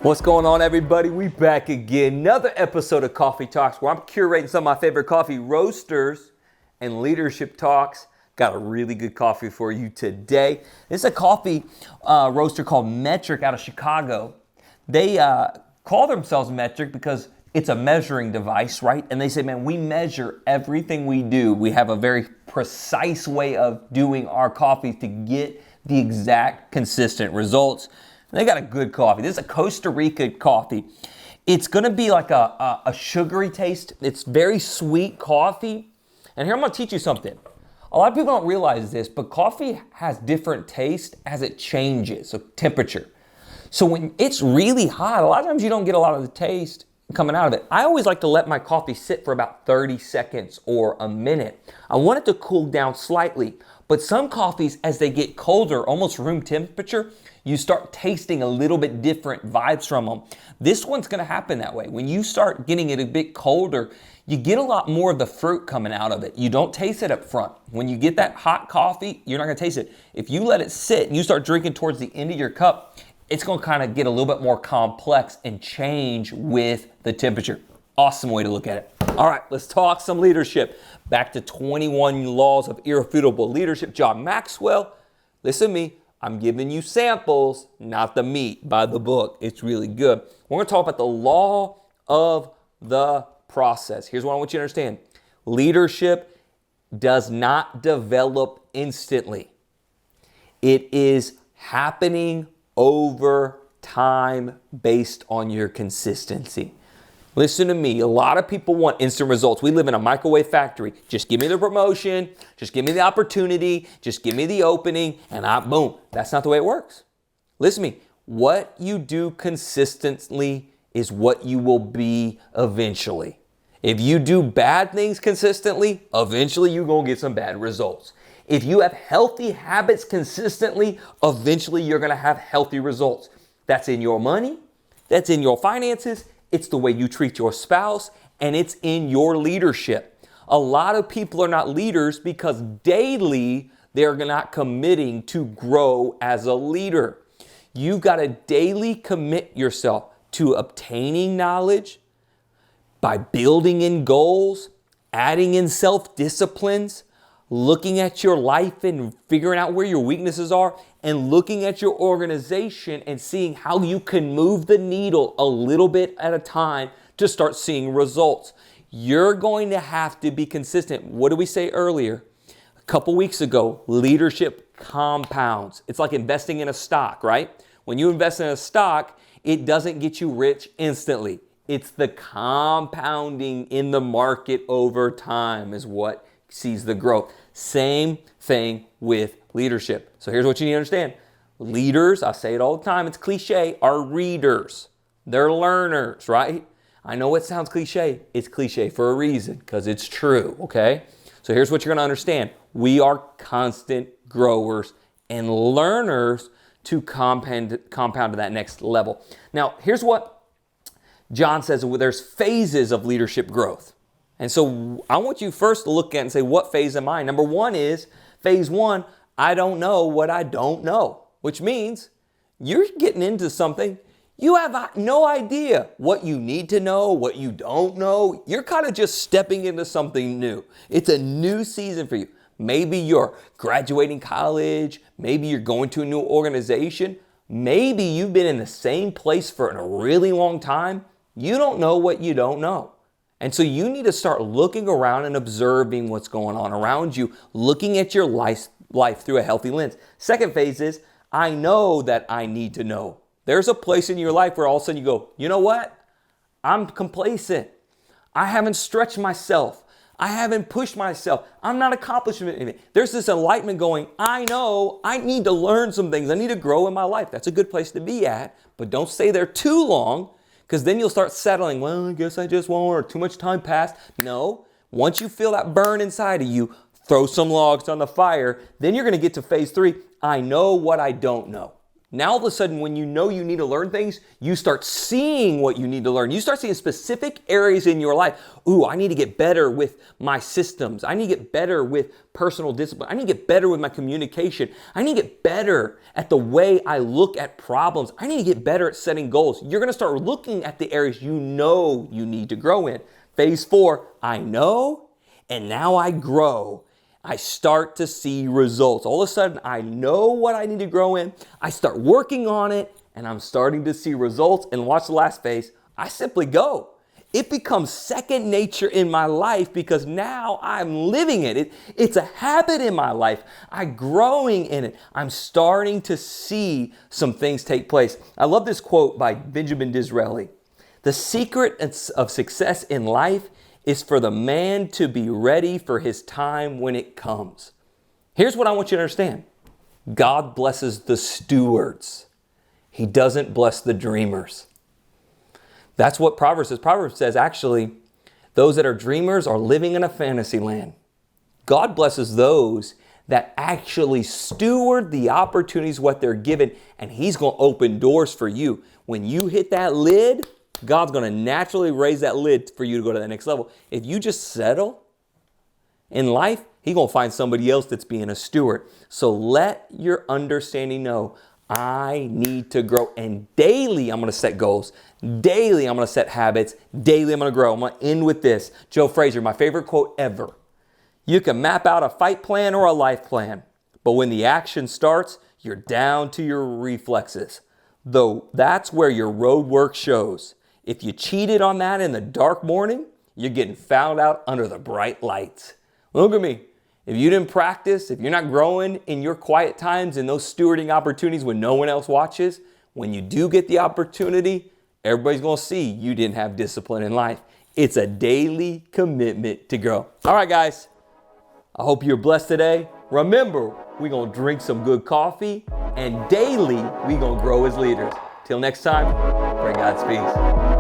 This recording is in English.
What's going on, everybody? We back again. Another episode of Coffee Talks where I'm curating some of my favorite coffee roasters and leadership talks. Got a really good coffee for you today. This is a coffee roaster called Metric out of Chicago. They call themselves Metric because it's a measuring device, right? And they say, man, we measure everything we do. We have a very precise way of doing our coffee to get the exact consistent results. They got a good coffee. This is a Costa Rica coffee. It's gonna be like a sugary taste. It's very sweet coffee. And here I'm gonna teach you something. A lot of people don't realize this, but coffee has different taste as it changes, so temperature. So when it's really hot, a lot of times you don't get a lot of the taste coming out of it. I always like to let my coffee sit for about 30 seconds or a minute. I want it to cool down slightly, but some coffees, as they get colder, almost room temperature, you start tasting a little bit different vibes from them. This one's gonna happen that way. When you start getting it a bit colder, you get a lot more of the fruit coming out of it. You don't taste it up front. When you get that hot coffee, you're not gonna taste it. If you let it sit and you start drinking towards the end of your cup, it's gonna kind of get a little bit more complex and change with the temperature. Awesome way to look at it. All right, let's talk some leadership. Back to 21 Laws of Irrefutable Leadership. John Maxwell, listen to me. I'm giving you samples, not the meat by the book. It's really good. We're gonna talk about the law of the process. Here's what I want you to understand. Leadership does not develop instantly. It is happening over time based on your consistency. Listen to me. A lot of people want instant results. We live in a microwave factory. Just give me the promotion. Just give me the opportunity. Just give me the opening and boom. That's not the way it works. Listen to me. What you do consistently is what you will be eventually. If you do bad things consistently, eventually you're going to get some bad results. If you have healthy habits consistently, eventually you're going to have healthy results. That's in your money. That's in your finances. It's the way you treat your spouse, and it's in your leadership. A lot of people are not leaders because daily they're not committing to grow as a leader. You've got to daily commit yourself to obtaining knowledge by building in goals, adding in self-disciplines, looking at your life and figuring out where your weaknesses are, and looking at your organization and seeing how you can move the needle a little bit at a time to start seeing results. You're going to have to be consistent. What did we say earlier? A couple weeks ago, leadership compounds. It's like investing in a stock, right? When you invest in a stock, it doesn't get you rich instantly. It's the compounding in the market over time is what sees the growth. Same thing with leadership. So here's what you need to understand. Leaders, I say it all the time, it's cliche, are readers. They're learners, right? I know it sounds cliche. It's cliche for a reason because it's true, okay? So here's what you're going to understand. We are constant growers and learners to compound to that next level. Now, here's what John says. There's phases of leadership growth. And so I want you first to look at and say, what phase am I? Number one is phase one, I don't know what I don't know, which means you're getting into something. You have no idea what you need to know, what you don't know. You're kind of just stepping into something new. It's a new season for you. Maybe you're graduating college. Maybe you're going to a new organization. Maybe you've been in the same place for a really long time. You don't know what you don't know. And so you need to start looking around and observing what's going on around you, looking at your life through a healthy lens. Second phase is, I know that I need to know. There's a place in your life where all of a sudden you go, you know what? I'm complacent. I haven't stretched myself. I haven't pushed myself. I'm not accomplishing anything. There's this enlightenment going, I know I need to learn some things. I need to grow in my life. That's a good place to be at, but don't stay there too long. Because then you'll start settling, well, I guess I just won't, or too much time passed. No, once you feel that burn inside of you, throw some logs on the fire. Then you're going to get to phase three. I know what I don't know. Now all of a sudden, when you know you need to learn things, you start seeing what you need to learn. You start seeing specific areas in your life. Ooh, I need to get better with my systems. I need to get better with personal discipline. I need to get better with my communication. I need to get better at the way I look at problems. I need to get better at setting goals. You're going to start looking at the areas you know you need to grow in. Phase 4, I know, and now I grow. I start to see results. All of a sudden, I know what I need to grow in. I start working on it, and I'm starting to see results. And watch the last phase. I simply go. It becomes second nature in my life because now I'm living it. It's a habit in my life. I'm growing in it. I'm starting to see some things take place. I love this quote by Benjamin Disraeli. The secret of success in life is for the man to be ready for his time when it comes. Here's what I want you to understand. God blesses the stewards. He doesn't bless the dreamers. That's what Proverbs says. Proverbs says, actually, those that are dreamers are living in a fantasy land. God blesses those that actually steward the opportunities, what they're given, and He's going to open doors for you. When you hit that lid, God's going to naturally raise that lid for you to go to the next level. If you just settle in life, He's going to find somebody else that's being a steward. So let your understanding know, I need to grow. And daily, I'm going to set goals. Daily, I'm going to set habits. Daily, I'm going to grow. I'm going to end with this. Joe Frazier, my favorite quote ever. You can map out a fight plan or a life plan, but when the action starts, you're down to your reflexes. Though that's where your road work shows. If you cheated on that in the dark morning, you're getting found out under the bright lights. Look at me. If you didn't practice, if you're not growing in your quiet times and those stewarding opportunities when no one else watches, when you do get the opportunity, everybody's going to see you didn't have discipline in life. It's a daily commitment to grow. All right, guys. I hope you're blessed today. Remember, we're going to drink some good coffee and daily we're going to grow as leaders. Till next time, pray God's peace.